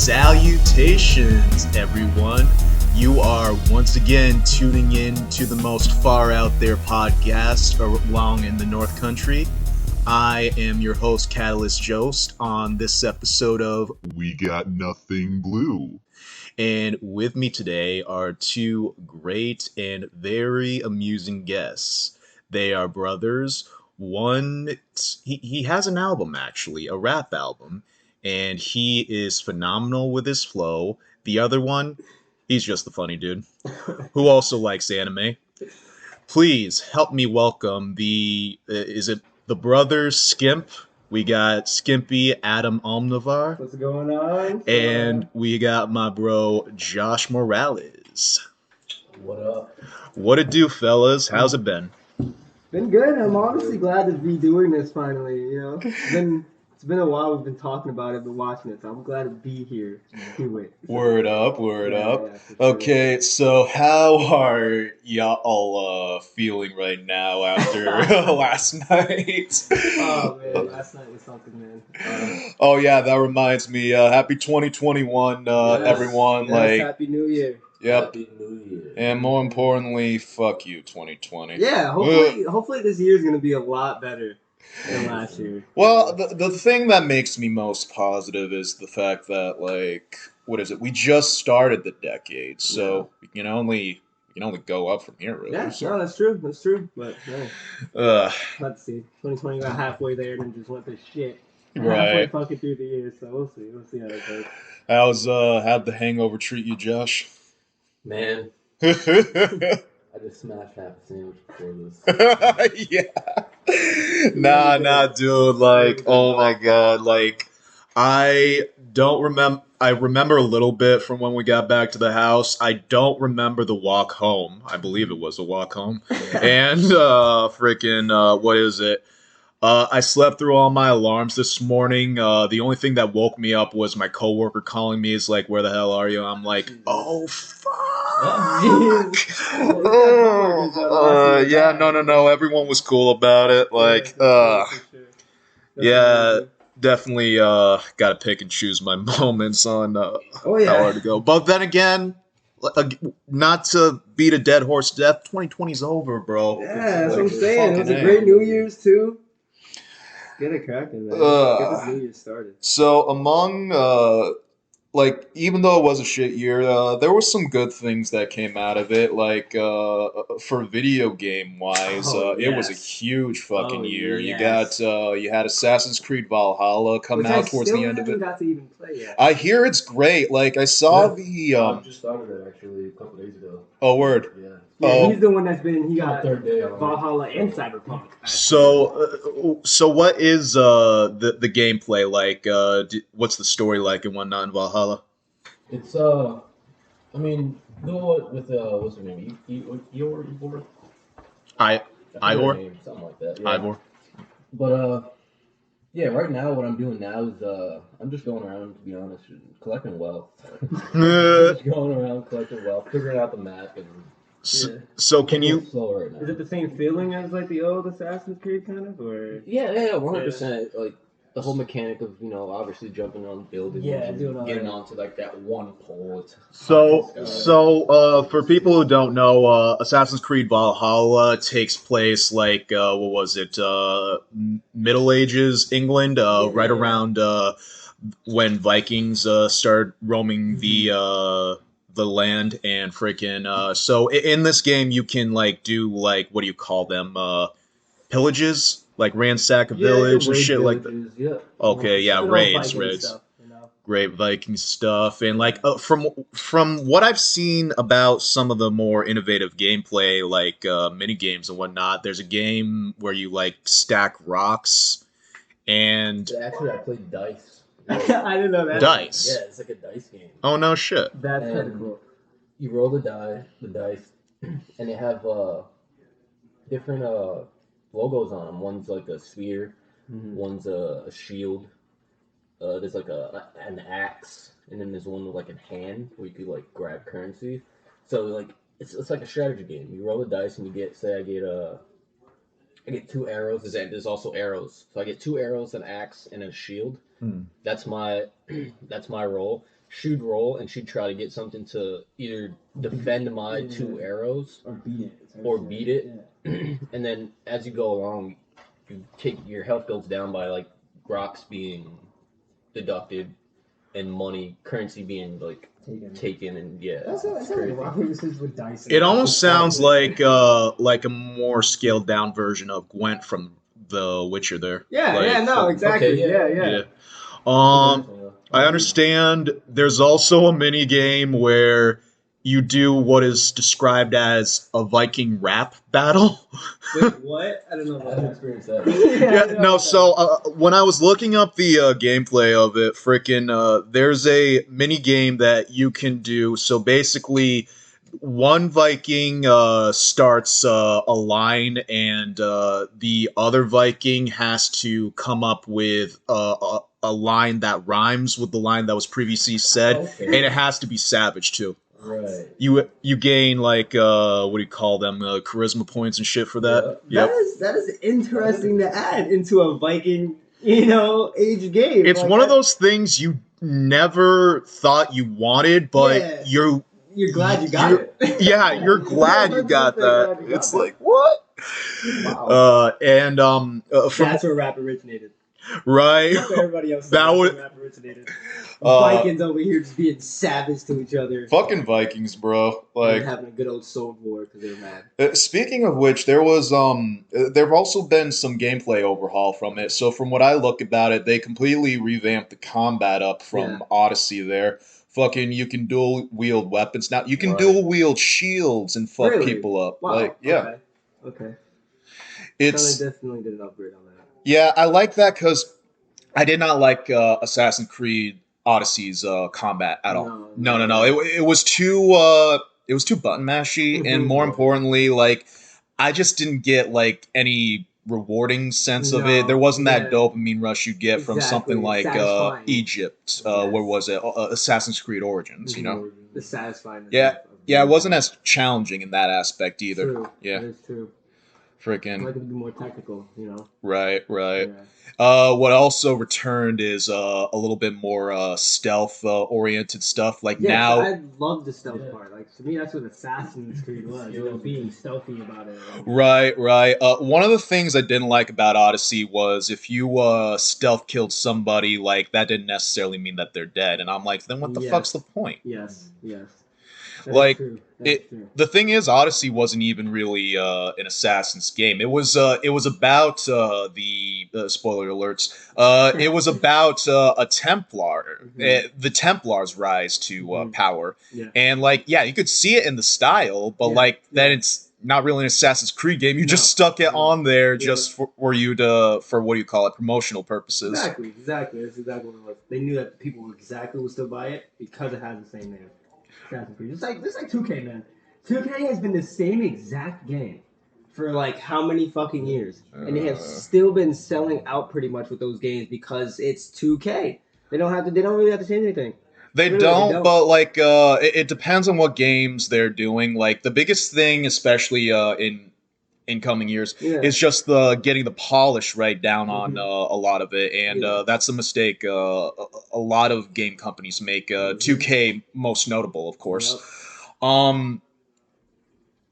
Salutations, everyone. You are once again tuning in to the most far out there podcast along in the North Country. I am your host, Catalyst Jost, on this episode of We Got Nothing Blue. And with me today are two great and very amusing guests. They are brothers. One, he has an album actually, a rap album, and he is phenomenal with his flow. The other one, he's just the funny dude who also likes anime. Please help me welcome is it the brothers Skimp? We got Skimpy, Adam Almadovor. What's going on? And we got my bro, Josh Morales. What up? What it do, fellas? How's it been? Been good. I'm honestly glad to be doing this finally. It's been a while. We've been talking about it, but watching it. So I'm glad to be here and do it. Word up. Yeah, Okay, so how are y'all feeling right now after last night? Oh man, last night was something, man. Oh yeah, that reminds me. Happy 2021, everyone. Yes, Happy New Year. Yep. Happy New Year. And more importantly, fuck you, 2020. Yeah, hopefully this year's gonna be a lot better than last year. Well, the thing that makes me most positive is the fact that, like, what is it? We just started the decade, so we can only go up from here, really. Yeah, So. no, that's true. That's true. But let's see. 2020 got halfway there and then just went to shit. Right. Halfway fucking through the year, so we'll see. We'll see how that goes. How'd the hangover treat you, Josh? Man, I just smashed half a sandwich before this. Yeah. Nah, dude. Like, oh my god. Like, I don't remember. I remember a little bit from when we got back to the house. I don't remember the walk home. I believe it was a walk home. And what is it? I slept through all my alarms this morning. The only thing that woke me up was my coworker calling me. Is like, "Where the hell are you?" I'm like, "Oh fuck!" Yeah, no. Everyone was cool about it. Like, yeah, definitely got to pick and choose my moments on how hard to go. But then again, not to beat a dead horse to death, 2020's over, bro. Yeah, that's what I'm saying. It was a great New Year's too. Get it cracking, man. Get this New Year started. So among even though it was a shit year, there were some good things that came out of it. Like for video game wise, it was a huge fucking year. Yes. You had Assassin's Creed Valhalla come out towards the end of it. Got to even play yet. I hear it's great. Like I saw I just started it actually a couple days ago. Oh word. Yeah. Yeah, he's the one he got third day Valhalla and Cyberpunk. So what is the gameplay like? What's the story like and whatnot in Valhalla? It's I mean, go with what's her name? Ivor? Ivor? Something like that. Yeah. Ivor. But yeah, right now what I'm doing now is I'm just going around, to be honest, collecting wealth. Just going around collecting wealth, figuring out the map and. So can you? Right now. Is it the same feeling as like the old Assassin's Creed kind of, or? Yeah, 100%. Like the whole mechanic of obviously jumping on buildings, and getting onto like that one pole. So for people who don't know, Assassin's Creed Valhalla takes place like what was it? Middle Ages England, right around when Vikings started roaming the land and freaking so in this game you can like do like what do you call them pillages, like ransack a village and shit like that. Yeah. Okay, yeah, raids. Stuff, Great Viking stuff, and like from what I've seen about some of the more innovative gameplay, like mini games and whatnot, there's a game where you like stack rocks and Actually, I played dice. I didn't know that. Dice. Yeah, it's like a dice game. Oh no shit. That's kind of cool. You roll the dice, and they have different logos on them. One's like a sphere, one's a shield. There's like an axe, and then there's one with like a hand where you could like grab currency. So like it's like a strategy game. You roll the dice, and you get I get 2 arrows. There's also arrows. So I get 2 arrows, an axe, and a shield. That's my roll. she'd roll and she'd try to get something to either defend my 2 arrows or beat it. Yeah. And then as you go along, your health goes down by like rocks being deducted and currency being like taken, and yeah. That's like rock paper scissors with dice. It almost sounds like a more scaled down version of Gwent from The Witcher. There. Yeah, like, no, exactly. Okay, Yeah. I understand there's also a mini game where you do what is described as a Viking rap battle. Wait, what? I don't know. I haven't experienced that. When I was looking up the gameplay of it, there's a mini game that you can do. So basically, one Viking starts a line, and the other Viking has to come up with a line that rhymes with the line that was previously said, and it has to be savage too. Right. You gain like what do you call them? Charisma points and shit for that. Yep. That is interesting to add into a Viking, age game. It's one of those things you never thought you wanted, but you're glad you got it. Yeah, you're glad you got that. It's like what? Wow. That's where rap originated. Right. That's where everybody else that would rap originated. Vikings over here just being savage to each other. Fucking Vikings, bro. Like having a good old sword war because they're mad. Speaking of which, there have also been some gameplay overhaul from it. So from what I look about it, they completely revamped the combat up from Odyssey there. Fucking, you can dual wield weapons now. You can dual wield shields and fuck people up. Wow. Like, yeah. Okay. It's so they definitely did an upgrade on that. Yeah, I like that because I did not like Assassin's Creed Odyssey's combat at all. No. It was too button mashy, and more importantly, like I just didn't get like any rewarding sense of it. There wasn't that dopamine rush you get from something like Egypt. Where was it? Assassin's Creed Origins. The satisfying. Yeah, it wasn't as challenging in that aspect either. True. Yeah, that is true. Freaking. Like it to be more technical, Right. Yeah. What also returned is a little bit more stealth oriented stuff. Like now, I love the stealth part. Like to me, that's what Assassin's Creed was. Being stealthy about it. Right. One of the things I didn't like about Odyssey was if you stealth killed somebody, like that didn't necessarily mean that they're dead. And I'm like, then what the fuck's the point? Yes. Like the thing is, Odyssey wasn't even really an Assassin's game. It was about the spoiler alerts. It was about a Templar, the Templars' rise to power, and you could see it in the style, but then it's not really an Assassin's Creed game. You just stuck it on there just for what do you call it, promotional purposes. Exactly. That's exactly what it was. They knew that people would still buy it because it has the same name. It's like 2K, man. 2K has been the same exact game for like how many fucking years, and they have still been selling out pretty much with those games because it's 2K. They don't really have to change anything. They don't, but like it depends on what games they're doing. Like the biggest thing, especially in coming years, is just getting the polish right down on a lot of it, and that's a mistake a lot of game companies make. 2K most notable, of course. What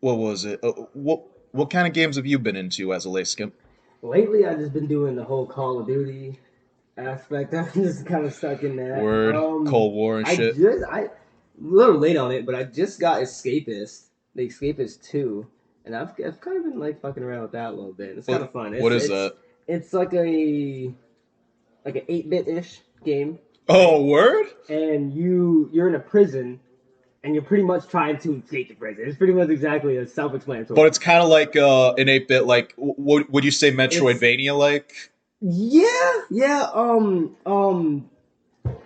was it? What kind of games have you been into as a late Skimp? Lately, I've just been doing the whole Call of Duty aspect. I'm just kind of stuck in that. Word, Cold War and shit. I'm a little late on it, but I just got Escapist, the Escapist 2. And I've kind of been like fucking around with that a little bit. It's kind of fun. What is that? It's like an 8-bit-ish game. Oh, word! And you're in a prison, and you're pretty much trying to escape the prison. It's pretty much exactly a self-explanatory. But it's kind of like an 8-bit, like would you say Metroidvania like? Yeah.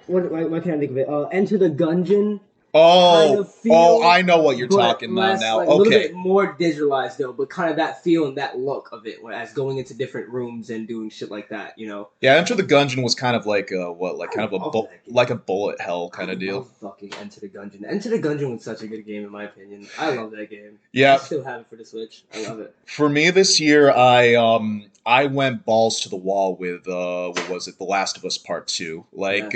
What can I think of it? Enter the Gungeon. I know what you're talking about now. Like, a little bit more digitalized though, but kind of that feel and that look of it, as going into different rooms and doing shit like that, Yeah, Enter the Gungeon was kind of like a bullet hell kind of deal. Fucking Enter the Gungeon. Enter the Gungeon was such a good game in my opinion. I love that game. Yeah, I still have it for the Switch. I love it. For me this year, I went balls to the wall with what was it, The Last of Us Part 2. Like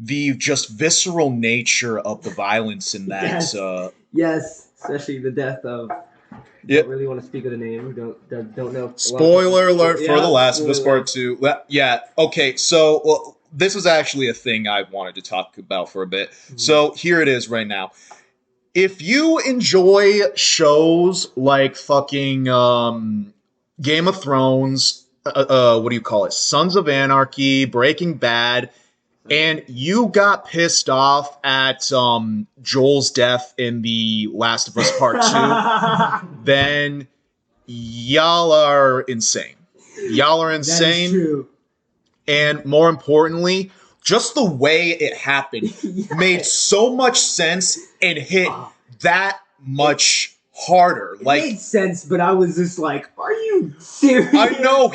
the just visceral nature of the violence in that. Yes. Yes, especially the death of. Yeah. Don't really want to speak of the name. Don't know. Spoiler alert for The Last of Us spoiler. Part 2. Yeah, okay, so this was actually a thing I wanted to talk about for a bit. So here it is right now. If you enjoy shows like fucking Game of Thrones, what do you call it? Sons of Anarchy, Breaking Bad, and you got pissed off at Joel's death in The Last of Us Part 2, then y'all are insane. Y'all are insane. That is true. And more importantly, just the way it happened Yes. made so much sense and hit that much harder. It made sense, but I was just like, are you serious? I know,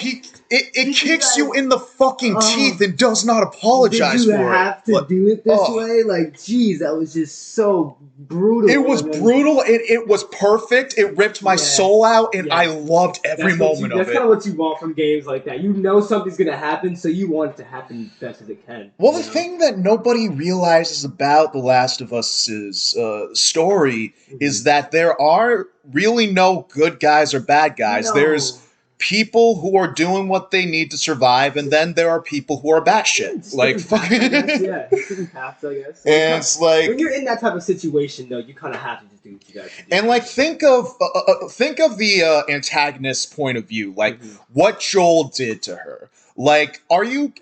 it kicks you in the fucking teeth and does not apologize for it. Did you have to do it this way? Like, geez, that was just so brutal. It was brutal, and it was perfect. It ripped my soul out, and I loved every moment of it. That's kind of what you want from games like that. You know something's going to happen, so you want it to happen as best as it can. Well, the thing that nobody realizes about The Last of Us's story is that there are really no good guys or bad guys. No. There's people who are doing what they need to survive, and then there are people who are batshit. Like, fucking. Yeah, different paths, I guess. And it's like, when you're in that type of situation, though, you kind of have to just do what you got to do. And like, think of the antagonist's point of view, like what Joel did to her. Like, are you?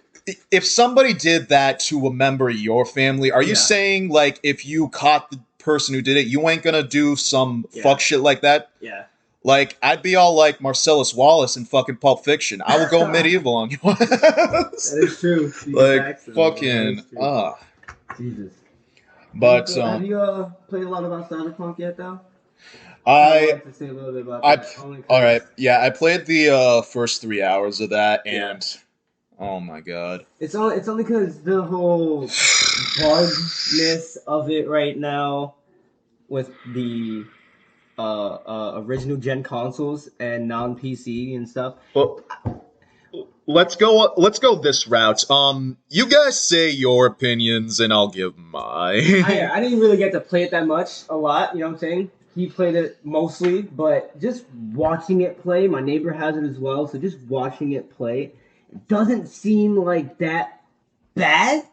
If somebody did that to a member of your family, are you saying like if you caught the person who did it, you ain't gonna do some fuck shit like that? Yeah. Like, I'd be all like Marcellus Wallace in fucking Pulp Fiction. I will go medieval on you. That is true. Like, fucking, Jesus. But, have you played a lot about Cyberpunk yet, though? I'd like to say a little bit about that. Alright, yeah, I played the first 3 hours of that, and oh my god. It's only because the whole bugness of it right now with the original gen consoles and non-PC and stuff. Well, let's go this route. You guys say your opinions and I'll give mine. I didn't really get to play it a lot, you know what I'm saying? He played it mostly, but just watching it play, my neighbor has it as well, so just watching it play, it doesn't seem like that bad.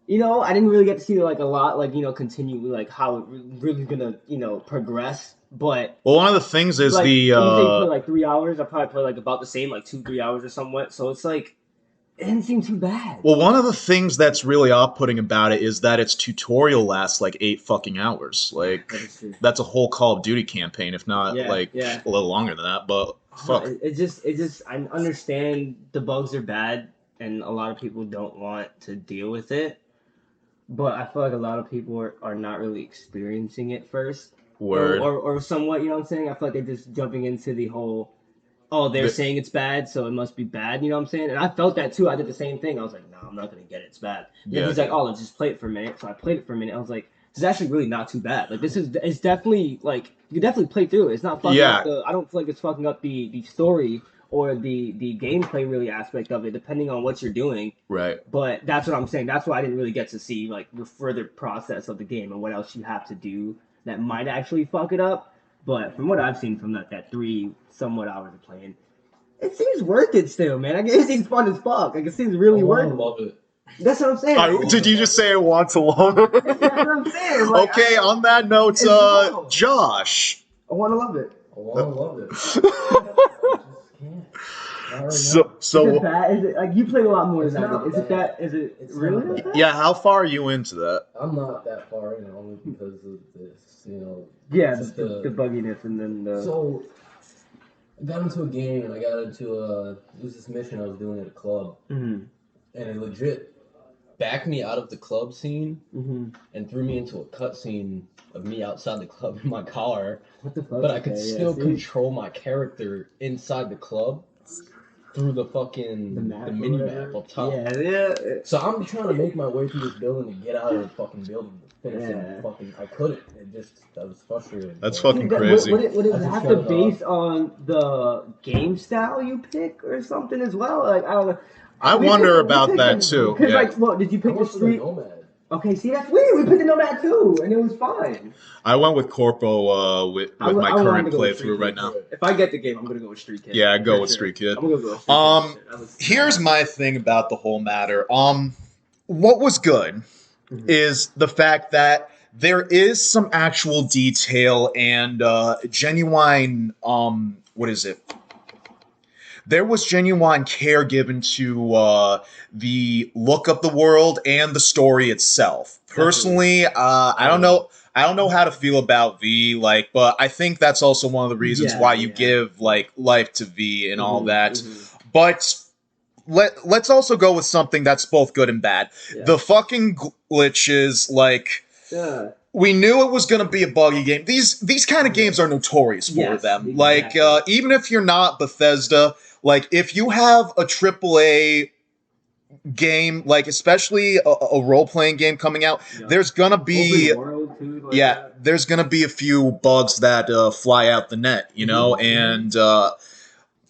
You know, I didn't really get to see like a lot, like, you know, continue like how it really gonna, you know, progress. But well, one of the things is like, the you play like 3 hours. I probably play like about the same, like 2-3 hours or somewhat. So it's like it didn't seem too bad. Well, one of the things that's really off-putting about it is that its tutorial lasts like 8 fucking hours. Like that's a whole Call of Duty campaign, if not a little longer than that. But fuck, it just I understand the bugs are bad and a lot of people don't want to deal with it. But I feel like a lot of people are not really experiencing it first. Word. Or somewhat, you know what I'm saying? I feel like they're just jumping into the whole, they're saying it's bad, so it must be bad, you know what I'm saying? And I felt that too. I did the same thing. I was like, no, I'm not going to get it. It's bad. And then he's like, let's just play it for a minute. So I played it for a minute. I was like, this is actually really not too bad. Like, it's definitely, like, you can definitely play through it. It's not fucking up I don't feel like it's fucking up the story or the gameplay really aspect of it, depending on what you're doing. Right. But that's what I'm saying. That's why I didn't really get to see like the further process of the game and what else you have to do that might actually fuck it up. But from what I've seen from that 3 somewhat hours of playing, it seems worth it still, man. I guess it seems fun as fuck. Like, it seems really worth it. I love it. That's what I'm saying. Did you just say it wants to love it? That's what I'm saying. Like, okay, on that note, Josh. I want to love it. I want to love it. I just can't. So is it bad? Is it like you played a lot more than that? Is it that? Is it it's really not that bad? Yeah, how far are you into that? I'm not that far in, only because of this, you know. Yeah, the bugginess and then the. So I got into a game and I got into it was this mission I was doing at a club, and it legit backed me out of the club scene and threw me into a cutscene of me outside the club in my car. What the fuck? But I could still control my character inside the club through the fucking the mini map up top. Yeah. So I'm trying to make my way through this building to get out of the fucking building to finish it. And I couldn't. That was frustrating. That's fucking crazy. Would it have to base on the game style you pick or something as well? Like, I don't know. I wonder about that too. Because Yeah. like, what did you I pick the went for the street? Nomad. Okay, see that's weird. We picked the Nomad too, and it was fine. I went with Corpo with my I wanted current to go with playthrough Street right Kid. now. If I get the game, I'm gonna go with Street Kid. Yeah, I go For with sure. Street Kid. I'm gonna go with Street Kid. That was- Here's my thing about the whole matter. What was good is the fact that there is some actual detail and genuine what is it? There was genuine care given to the look of the world and the story itself. Personally, I don't know. I don't know how to feel about V, like, but I think that's also one of the reasons why you give like life to V and all that. But let's also go with something that's both good and bad. Yeah. The fucking glitches, like. Yeah. We knew it was going to be a buggy game. These kind of games are notorious for them. Exactly. Like, even if you're not Bethesda, like, if you have a AAA game, like, especially a role-playing game coming out, there's going to be... Open world too, like that. There's going to be a few bugs that fly out the net, you know? And...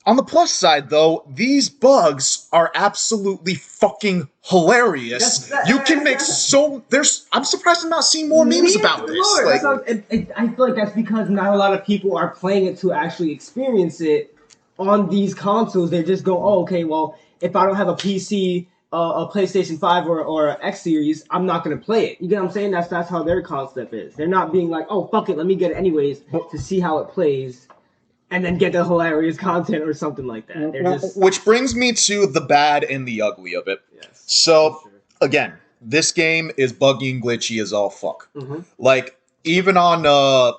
on the plus side, though, these bugs are absolutely fucking hilarious. You can make so... I'm surprised I'm not seeing more memes about this. Like, I feel like that's because not a lot of people are playing it to actually experience it on these consoles. They just go, oh, okay, well, if I don't have a PC, a PlayStation 5 or an X Series, I'm not going to play it. You get what I'm saying? That's how their concept is. They're not being like, oh, fuck it, let me get it anyways to see how it plays. And then get the hilarious content or something like that. They're just... Which brings me to the bad and the ugly of it. Yes, so, again, this game is buggy and glitchy as all fuck. Like, even on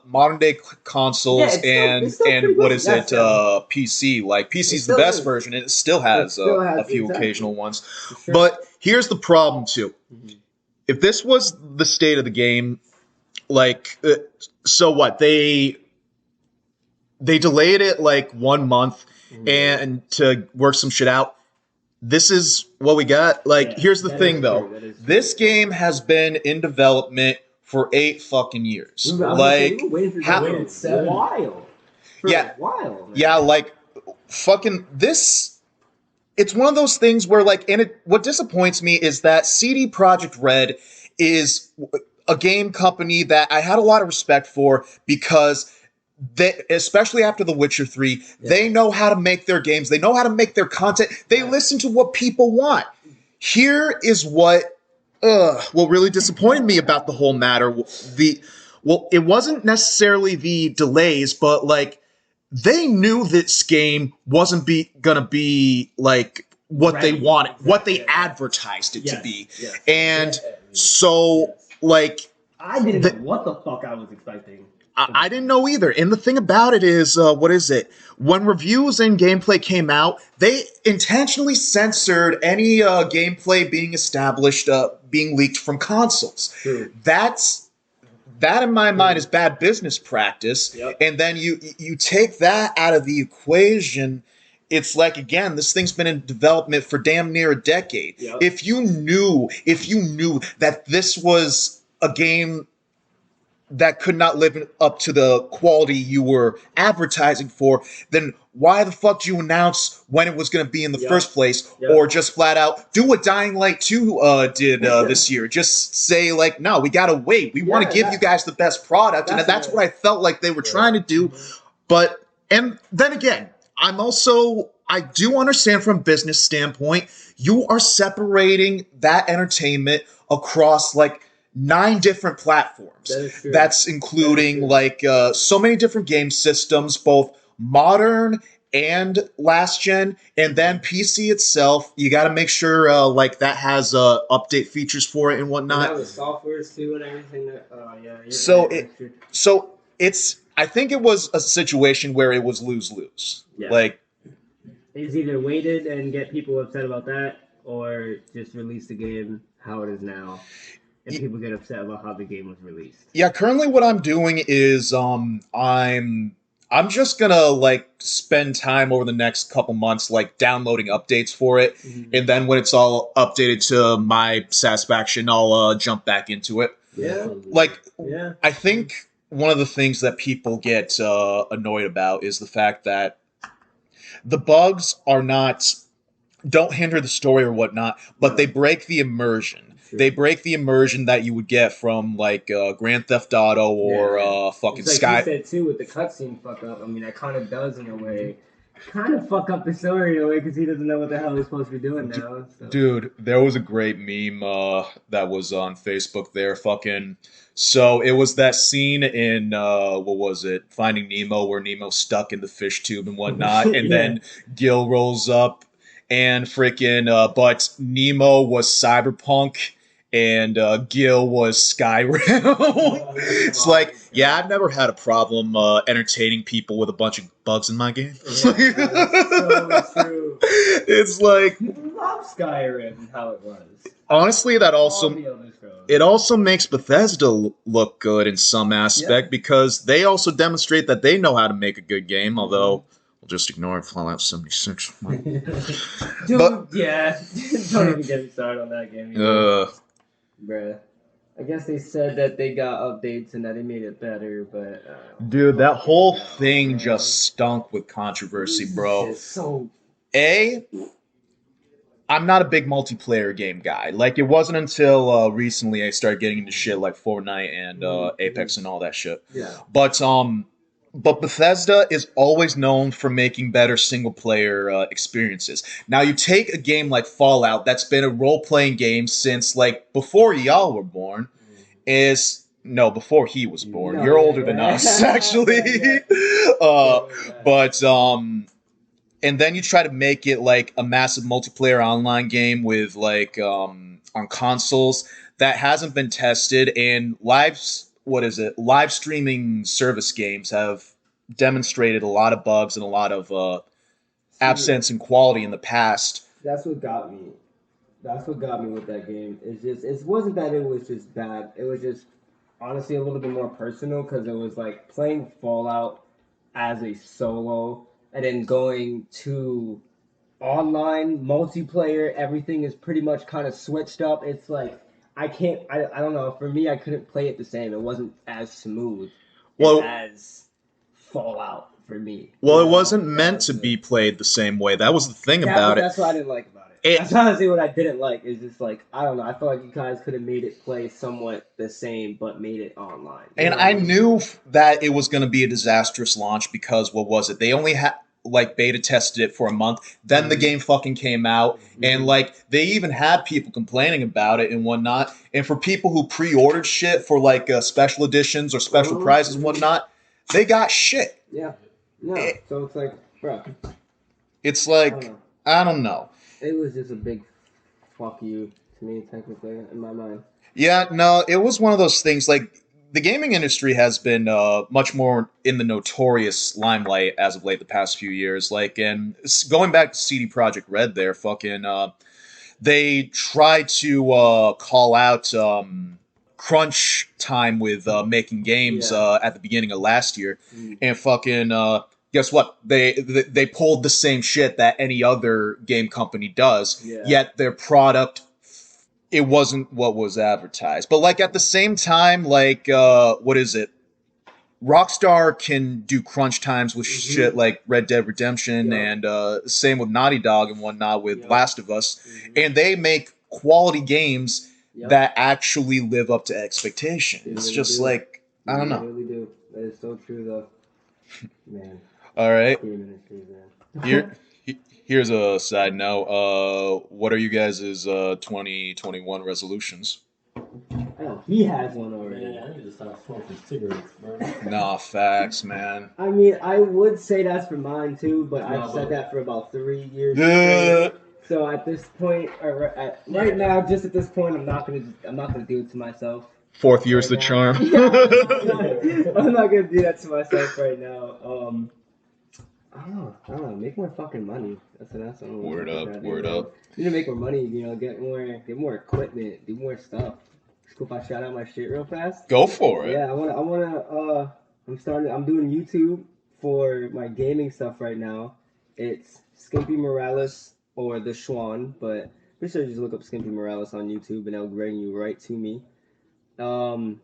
modern day consoles and what is it, PC. Like, PC's the best version, and it still has a few occasional ones. Sure. But here's the problem, too. If this was the state of the game, like, so what? They delayed it like 1 month and to work some shit out. This is what we got. Like, here's the thing, though. This game has been in development for 8 fucking years. Like, a while. Yeah, like, fucking this. It's one of those things where, like, what disappoints me is that CD Projekt Red is a game company that I had a lot of respect for because they, especially after The Witcher 3, they know how to make their games. They know how to make their content. They listen to what people want. Here is what really disappointed me about the whole matter. It wasn't necessarily the delays, but like they knew this game wasn't gonna be like what they wanted, what they advertised it to be, and so like I didn't know what the fuck I was expecting. I didn't know either. And the thing about it is, what is it? When reviews and gameplay came out, they intentionally censored any gameplay being established, being leaked from consoles. That in my mind is bad business practice. And then you take that out of the equation. It's like, again, this thing's been in development for damn near a decade. If you knew that this was a game that could not live up to the quality you were advertising for, then why the fuck did you announce when it was going to be in the first place? Or just flat out do what Dying Light 2 did this year. Just say, like, no, we got to wait. We want to give you guys the best product. And that's what I felt like they were trying to do. But, and then again, I do understand from a business standpoint, you are separating that entertainment across, like, 9 different platforms. That's including like so many different game systems, both modern and last gen, and then PC itself. You got to make sure like that has update features for it and whatnot. And that was softwares too and everything. So it's. I think it was a situation where it was lose-lose. Like, it's either waited and get people upset about that, or just release the game how it is now. And people get upset about how the game was released. Yeah, currently what I'm doing is I'm just gonna like spend time over the next couple months like downloading updates for it, and then when it's all updated to my satisfaction, I'll jump back into it. I think one of the things that people get annoyed about is the fact that the bugs are not don't hinder the story or whatnot, but they break the immersion. True. They break the immersion that you would get from like Grand Theft Auto or fucking It's like Sky. you said too with the cutscene fuck up. I mean, that kind of does in a way, kind of fuck up the story in a way because he doesn't know what the hell he's supposed to be doing now. So. Dude, there was a great meme that was on Facebook there. Fucking. So it was that scene in what was it? Finding Nemo, where Nemo's stuck in the fish tube and whatnot, and Yeah. then Gil rolls up and freaking. But Nemo was Cyberpunk. And Gil was Skyrim. It's like, yeah, I've never had a problem entertaining people with a bunch of bugs in my game. Yeah, that's so true. It's like, I love Skyrim and how it was. honestly, that All also the Elder Scrolls. it also makes Bethesda look good in some aspect because they also demonstrate that they know how to make a good game. Although we'll just ignore Fallout 76. Dude, But- yeah. Don't even get me started on that game. Bruh. I guess they said that they got updates and that they made it better, but... Dude, that whole thing just stunk with controversy, bro. It's so... I'm not a big multiplayer game guy. Like, it wasn't until recently I started getting into shit like Fortnite and Apex and all that shit. Yeah. But Bethesda is always known for making better single-player experiences. Now, you take a game like Fallout that's been a role-playing game since, like, before y'all were born, before he was born. No, You're older yeah. than us, actually. And then you try to make it like a massive multiplayer online game with like on consoles that hasn't been tested, and live streaming service games have demonstrated a lot of bugs and a lot of absence in quality in the past. That's what got me. That's what got me with that game. It wasn't that it was just bad. It was just honestly a little bit more personal because it was like playing Fallout as a solo and then going to online multiplayer. Everything is pretty much kind of switched up. It's like I don't know. For me, I couldn't play it the same. It wasn't as smooth as Fallout for me. Well, it wasn't meant to be played the same way. That was the thing about it. That's what I didn't like about it. That's honestly what I didn't like. Is just like, I don't know. I feel like you guys could have made it play somewhat the same, but made it online. And I knew that it was going to be a disastrous launch because what was it? They only had like beta tested it for a month. Then the game fucking came out, and like they even had people complaining about it and whatnot. And for people who pre-ordered shit for like special editions or special prizes and whatnot, they got shit. Yeah. No. So it's like, bro. It's like, I don't know. It was just a big fuck you to me, technically, in my mind. Yeah, no, it was one of those things, like, the gaming industry has been much more in the notorious limelight as of late the past few years. Like, and going back to CD Projekt Red there, fucking, they tried to call out crunch time with making games at the beginning of last year, and fucking... guess what? They pulled the same shit that any other game company does, yet their product, it wasn't what was advertised. But like at the same time, like what is it? Rockstar can do crunch times with shit like Red Dead Redemption, and same with Naughty Dog and whatnot with Last of Us, and they make quality games that actually live up to expectation. It's just like, I don't know. They really do. That is so true, though. Man. All right. Here's a side note. What are you guys' 2021 resolutions? Oh, he has one already. Yeah, I need to stop smoking cigarettes, bro. Nah, facts, man. I mean, I would say that's for mine too, but I've said that for about 3 years. So at this point, right now, just at this point, I'm not gonna do it to myself. Fourth year's the charm. I'm not gonna do that to myself right now. I don't know. Make more fucking money. That's what Word up. You need to make more money. Get more equipment, do more stuff. It's cool if I shout out my shit real fast. Go for it. Yeah, I'm doing YouTube for my gaming stuff right now. It's Skimpy Morales or the Schwan, but pretty sure you just look up Skimpy Morales on YouTube and it'll bring you right to me. Also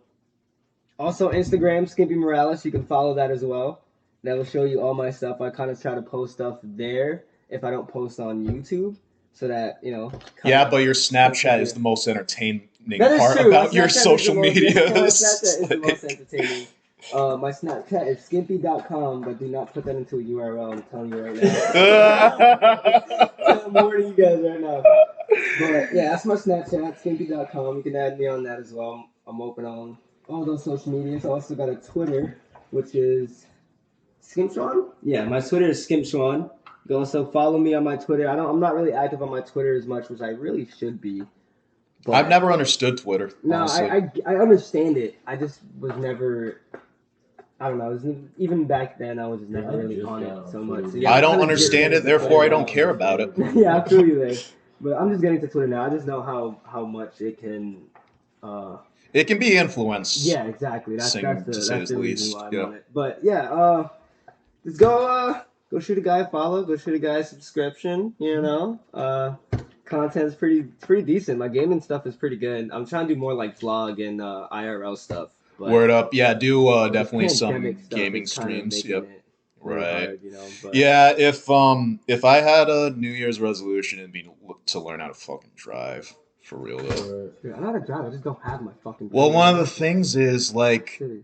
Instagram, Skimpy Morales. You can follow that as well. That will show you all my stuff. I kind of try to post stuff there if I don't post on YouTube. so that Yeah, but your Snapchat is the most entertaining That is part true. about My your Snapchat is social the most, media. my Snapchat is the most entertaining. My Snapchat is skimpy.com, but do not put that into a URL. I'm telling you right now. I'm warning you guys right now. But yeah, that's my Snapchat, skimpy.com. You can add me on that as well. I'm open on all those social medias. I also got a Twitter, which is Skimpshawn? Yeah, my Twitter is Skimpshawn. You can also follow me on my Twitter. I'm not really active on my Twitter as much, which I really should be. But I've never understood Twitter. no, honestly. I understand it. I just was never. I don't know. Even back then, I was just never really on it so much. So yeah, I I'm don't kinda understand it, getting to therefore I Twitter don't care about it. now. Yeah, I feel you there. But I'm just getting to Twitter now. I just know how much it can. It can be influence. Yeah, exactly. That's to the say the reason least. why I'm Yeah. on it. But yeah, just go shoot a guy a follow. Go shoot a guy a subscription. Content's pretty decent. My gaming stuff is pretty good. I'm trying to do more like vlog and IRL stuff. But Word up. Yeah, do the definitely some pandemic stuff gaming is kind of streams. making Yep. it really Right. hard, But Yeah, if I had a New Year's resolution, it'd be to learn how to fucking drive. For real though. dude, I know how to drive. I just don't have my fucking. Well, car. one of the things is like Shitty.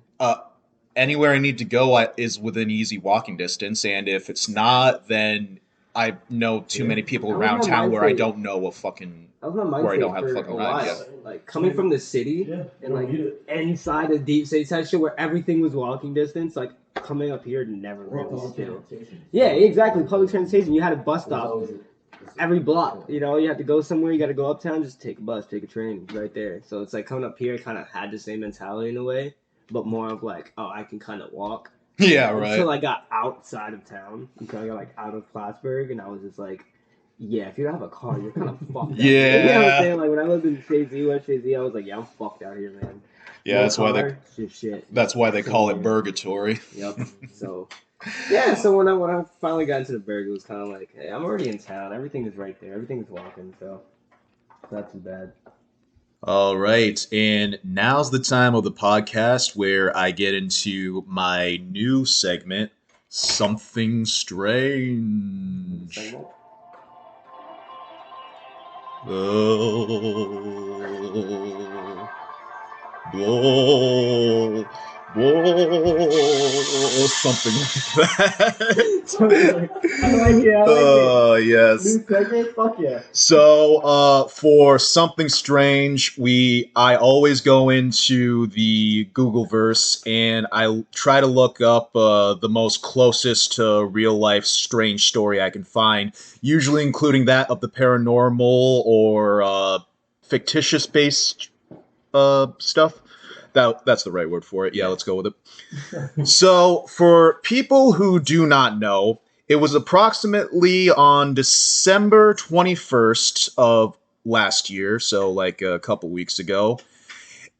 anywhere I need to go is within easy walking distance, and if it's not, then I know too many people That was around my town where I mindset. don't know a fucking That was my where I mindset don't have a for fucking a ride while. yet. Like coming from the city and like inside the deep city type shit where everything was walking distance. Like coming up here never really still. Yeah, exactly. Public transportation. You had a bus stop every block. You had to go somewhere. You got to go uptown. Just take a bus, take a train. It's right there. So it's like coming up here kind of had the same mentality in a way, but more of like, oh, I can kind of walk. Yeah, right. Until I got outside of town. Until I got like out of Plattsburgh, and I was just like, yeah, if you don't have a car, you're kind of fucked. Yeah. You know what I'm saying? Like when I lived in Shazy, West Shazy, I was like, yeah, I'm fucked out here, man. Yeah, that's why That's why they call it purgatory. Yep. So yeah, so when I finally got into the burg, it was kind of like, hey, I'm already in town. Everything is right there. Everything is walking, so it's not too bad. All right, and now's the time of the podcast where I get into my new segment, Something Strange. Whoa, something like that. I like it. Oh, yes. New segment? Fuck yeah. So, for Something Strange, I always go into the Googleverse and I try to look up the most closest to real life strange story I can find, usually including that of the paranormal or fictitious based stuff. That's the right word for it. Yeah, let's go with it. So, for people who do not know, it was approximately on December 21st of last year, so like a couple weeks ago,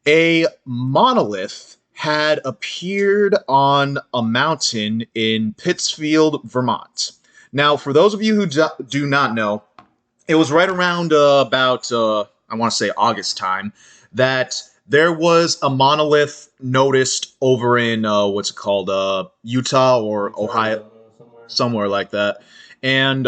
a monolith had appeared on a mountain in Pittsfield, Vermont. Now, for those of you who do not know, it was right around about, I want to say August time, that there was a monolith noticed over in, what's it called, Utah or Ohio, somewhere like that. And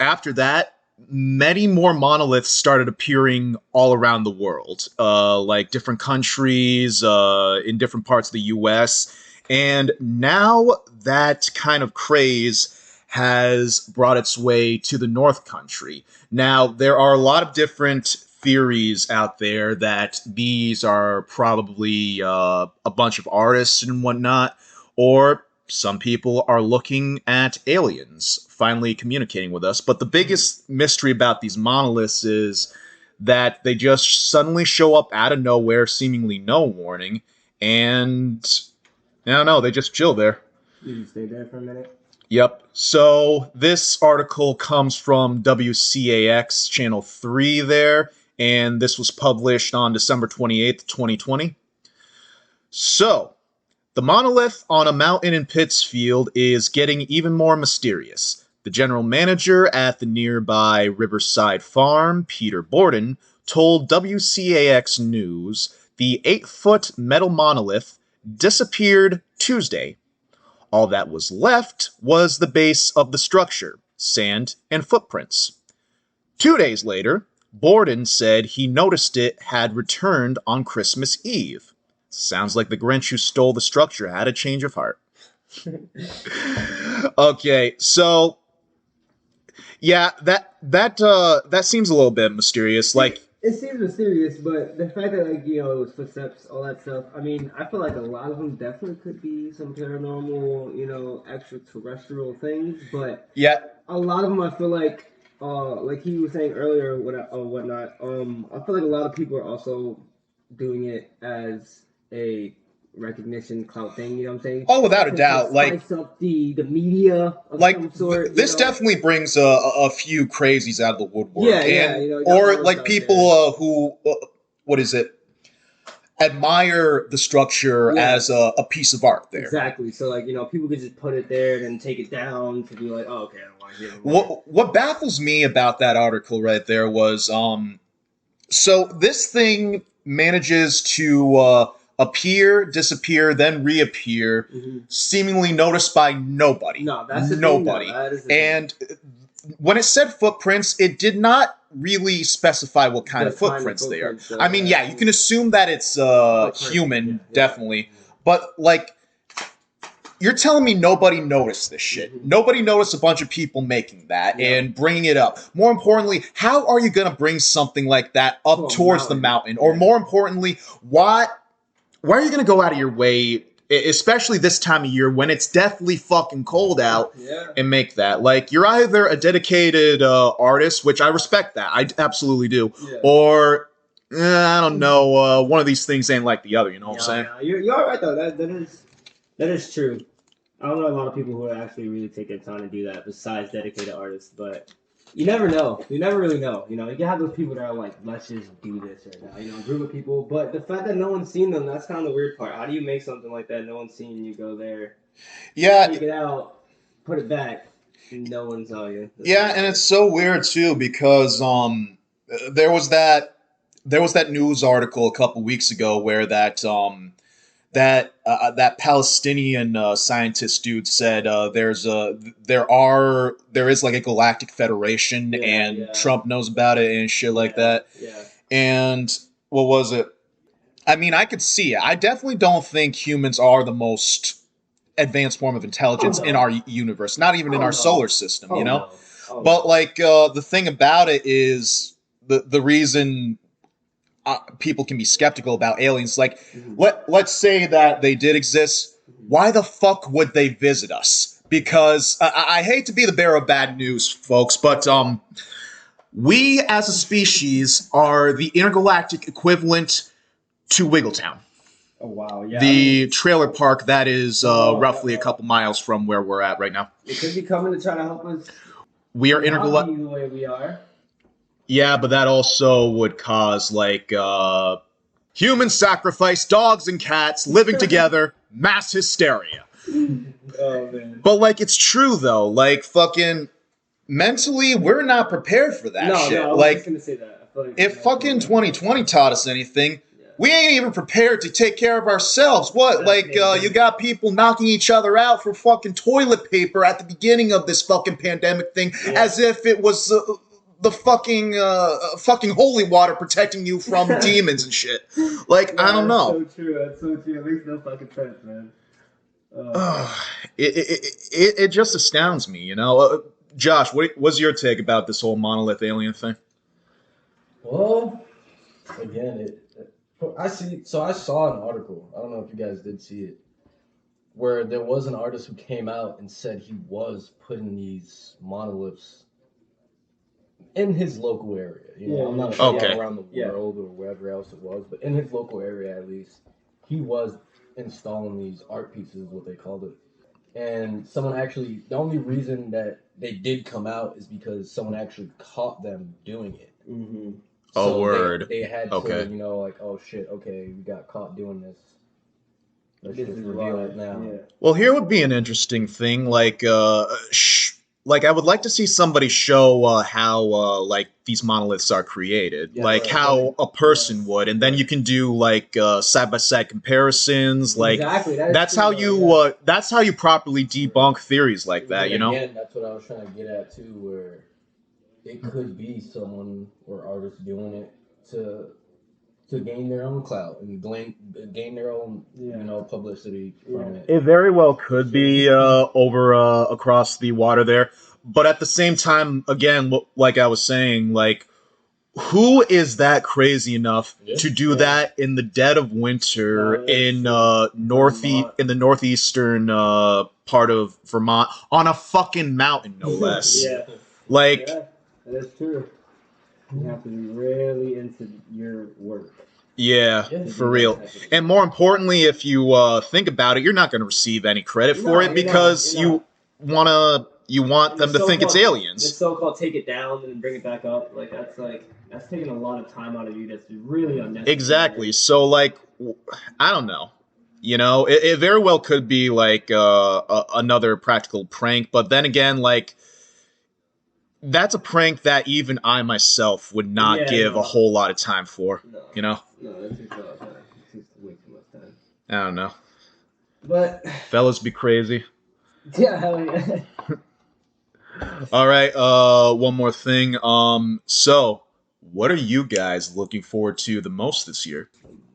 after that, many more monoliths started appearing all around the world, like different countries, in different parts of the U.S. And now that kind of craze has brought its way to the North Country. Now, there are a lot of different theories out there that these are probably a bunch of artists and whatnot, or some people are looking at aliens finally communicating with us. But the biggest mystery about these monoliths is that they just suddenly show up out of nowhere, seemingly no warning, and I don't know, they just chill there. You stay there for a minute? Yep. So this article comes from WCAX Channel 3 there, and this was published on December 28th, 2020. So, the monolith on a mountain in Pittsfield is getting even more mysterious. The general manager at the nearby Riverside Farm, Peter Borden, told WCAX News the 8-foot metal monolith disappeared Tuesday. All that was left was the base of the structure, sand, and footprints. 2 days later, Borden said he noticed it had returned on Christmas Eve. Sounds like the Grinch who stole the structure had a change of heart. Okay, so yeah, that seems a little bit mysterious. Like, it seems mysterious, but the fact that, like, you know, it was footsteps, all that stuff. I mean, I feel like a lot of them definitely could be some paranormal, you know, extraterrestrial things. But yeah, a lot of them, I feel like he was saying earlier, whatnot. I feel like a lot of people are also doing it as a recognition clout thing. You know what I'm saying? oh, without a To doubt, like. spice up the media of Like some sort. this you know? definitely brings a few crazies out of the woodwork, Yeah, and you know, you got or those like out people there. who what is it, admire the structure Yeah. as a piece of art. There, Exactly. So, like, you know, people could just put it there and then take it down to be like, oh, okay, I don't want to hear it anymore. what baffles me about that article right there was so this thing manages to appear, disappear, then reappear, seemingly noticed by nobody. No, that's the nobody. thing, though. That is the thing. And when it said footprints, it did not really specify what kind The of footprints they are. footprints, I mean, yeah, you can assume that it's human, yeah. definitely, but like. You're telling me nobody noticed this shit. Nobody noticed a bunch of people making that and bringing it up. More importantly, how are you going to bring something like that up towards the mountain? Or more importantly, why are you going to go out of your way, especially this time of year when it's deathly fucking cold out, and make that? Like, you're either a dedicated artist, which I respect that. I absolutely do. Or, I don't know, one of these things ain't like the other, you know what I'm saying? Yeah, you're all right, though. That is true. I don't know a lot of people who actually really take their time to do that besides dedicated artists, but you never know. You never really know. You know, you can have those people that are like, let's just do this right now. You know, a group of people. But the fact that no one's seen them, that's kind of the weird part. How do you make something like that? No one's seen you go there. Yeah. Take it out, put it back. No one saw you. Yeah, and it's so weird too because there was that news article a couple weeks ago where that Palestinian scientist dude said there is like a galactic federation and Trump knows about it and shit like that. Yeah. And what was it? I mean, I could see it. I definitely don't think humans are the most advanced form of intelligence in our universe, not even in our solar system, you know? But like the thing about it is the reason people can be skeptical about aliens. Like, let's say that they did exist. Why the fuck would they visit us? Because I hate to be the bearer of bad news, folks, but we as a species are the intergalactic equivalent to Wiggletown. Oh, wow. Yeah. The trailer park that is roughly a couple miles from where we're at right now. It could be coming to try to help us. We are intergalactic. The way we are. Yeah, but that also would cause, like, human sacrifice, dogs and cats living together, mass hysteria. Oh, man. But, like, it's true, though. Like, fucking, mentally, we're not prepared for that shit. No, I was like, just gonna say that. I feel like if fucking 2020 taught us anything, we ain't even prepared to take care of ourselves. What? Like, you got people knocking each other out for fucking toilet paper at the beginning of this fucking pandemic thing, as if it was the fucking holy water protecting you from demons and shit. Like, I don't know. That's so true. That's so true. It makes no fucking sense, man. It just astounds me, you know. Josh, what's your take about this whole monolith alien thing? Well, again, I saw an article. I don't know if you guys did see it, where there was an artist who came out and said he was putting these monoliths in his local area. You know, I'm not sure around the world or wherever else it was, but in his local area at least, he was installing these art pieces, what they called it. And someone actually, the only reason that they did come out is because someone actually caught them doing it. Mm-hmm. So word. They had to, you know, like, oh shit, okay, we got caught doing this. Let's just reveal it now. Yeah. Well, here would be an interesting thing, like I would like to see somebody show how like these monoliths are created, like how a person would, and then you can do like side by side comparisons. Like that's how you properly debunk theories like that. You know. Again, that's what I was trying to get at too, where it could be someone or artist doing it to gain their own clout and gain their own publicity from it. It very well could be over across the water there, but at the same time, again, like I was saying, like who is that crazy enough to do that in the dead of winter in in the northeastern part of Vermont on a fucking mountain, no less? Like, that's true. You have to be really into your work. Yeah, for real. And more importantly, if you think about it, you're not going to receive any credit for it because you want them to think it's aliens. The so-called take it down and bring it back up, that's taking a lot of time out of you. That's really unnecessary. Exactly. So like, I don't know. You know, it very well could be like another practical prank, but then again, like that's a prank that even I myself would not give a whole lot of time for. No. You know? No, that takes a lot of time. It takes way too much time. I don't know. But fellas be crazy. Yeah, hell yeah. All right, one more thing. So what are you guys looking forward to the most this year?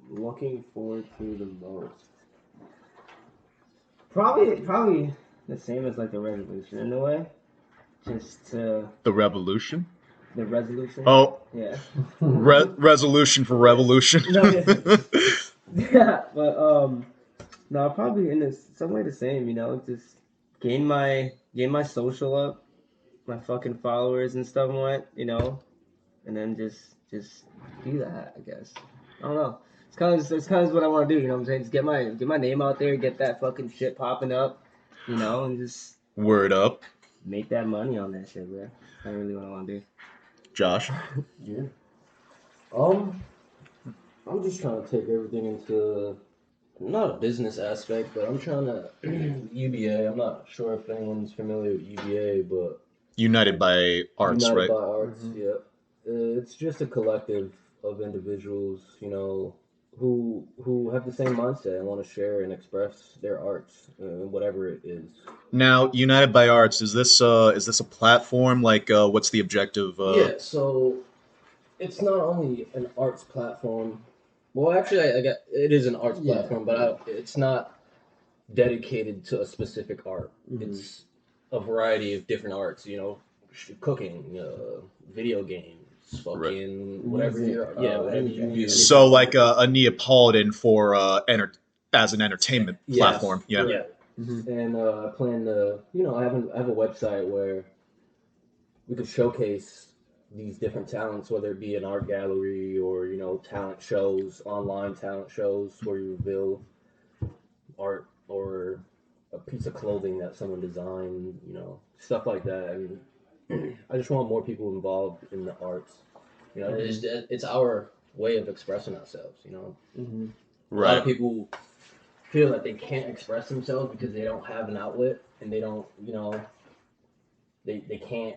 Looking forward to the most. Probably the same as like the resolution in a way. Just to the revolution. The resolution. Oh yeah. Resolution for revolution. No, yeah, but no, probably in some way the same. You know, just gain my social up, my fucking followers and stuff and what, you know, and then just do that. I guess I don't know. It's kind of what I want to do. You know what I'm saying? Just get my name out there, get that fucking shit popping up, you know, and just word up. Make that money on that shit, bro. That's really what I want to do. Josh? Yeah. I'm just trying to take everything into not a business aspect, but I'm trying to UBA. I'm not sure if anyone's familiar with UBA, but United by Arts, United right? by Arts, yeah. It's just a collective of individuals, you know, who have the same mindset and want to share and express their arts, whatever it is. Now, United by Arts, is this a platform? Like, what's the objective? Yeah, so it's not only an arts platform. Well, actually, it is an arts platform, but it's not dedicated to a specific art. Mm-hmm. It's a variety of different arts. You know, cooking, video games. Fucking whatever whatever you do. So like a Neapolitan for as an entertainment platform. Yeah. Mm-hmm. And I plan to, I have a website where we could showcase these different talents, whether it be an art gallery or talent shows, online talent shows where you reveal art or a piece of clothing that someone designed, stuff like that. And I just want more people involved in the arts. It's our way of expressing ourselves. Mm-hmm. Right. A lot of people feel that they can't express themselves because they don't have an outlet and they don't, they can't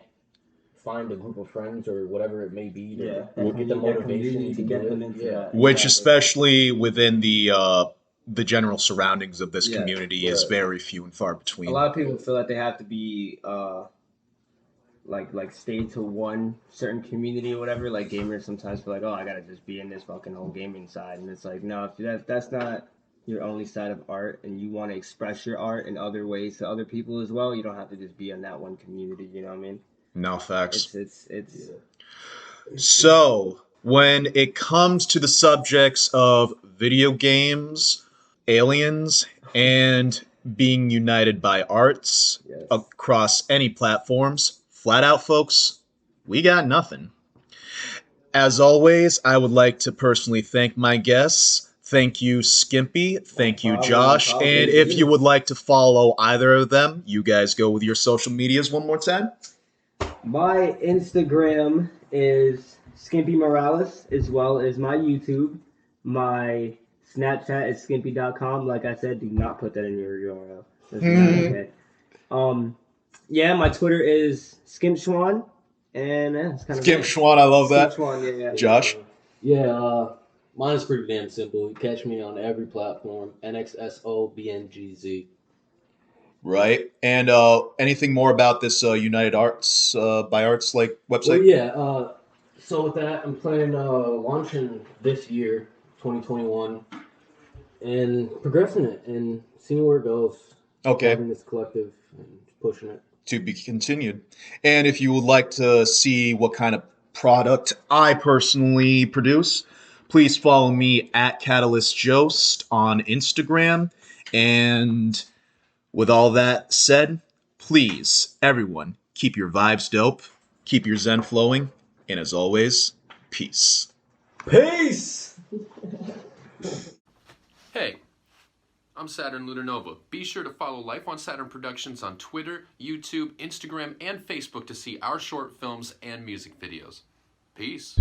find a group of friends or whatever it may be to get the motivation to get them into that. Which, especially within the general surroundings of this community, is very few and far between. A lot of people feel like they have to be like stay to one certain community or whatever. Like gamers sometimes feel like, oh, I gotta just be in this fucking whole gaming side, and it's like, no, if that's not your only side of art, and you want to express your art in other ways to other people as well, you don't have to just be in that one community. You know what I mean? No, facts. It's So when it comes to the subjects of video games, aliens, and being united by arts across any platforms, flat out, folks, we got nothing. As always, I would like to personally thank my guests. Thank you, Skimpy. Thank you, Josh. And if you would like to follow either of them, you guys go with your social medias one more time. My Instagram is Skimpy Morales, as well as my YouTube. My Snapchat is skimpy.com. Like I said, do not put that in your URL. That's not okay. Yeah, my Twitter is Skimpschwan. And it's kind of Skimpschwan, I love that. Skimpschwan, yeah. Josh? Yeah, mine is pretty damn simple. You catch me on every platform. NXSOBNGZ. Right. And anything more about this United Arts by Arts like Well, website? yeah. So with that, I'm planning launching this year, 2021, and progressing it and seeing where it goes. Okay. Having this collective and pushing it. To be continued. And if you would like to see what kind of product I personally produce, please follow me at Catalyst Jost on Instagram. And with all that said, please, everyone, keep your vibes dope, keep your zen flowing, and as always, peace. Peace. Hey, I'm Saturn Nova. Be sure to follow Life on Saturn Productions on Twitter, YouTube, Instagram, and Facebook to see our short films and music videos. Peace.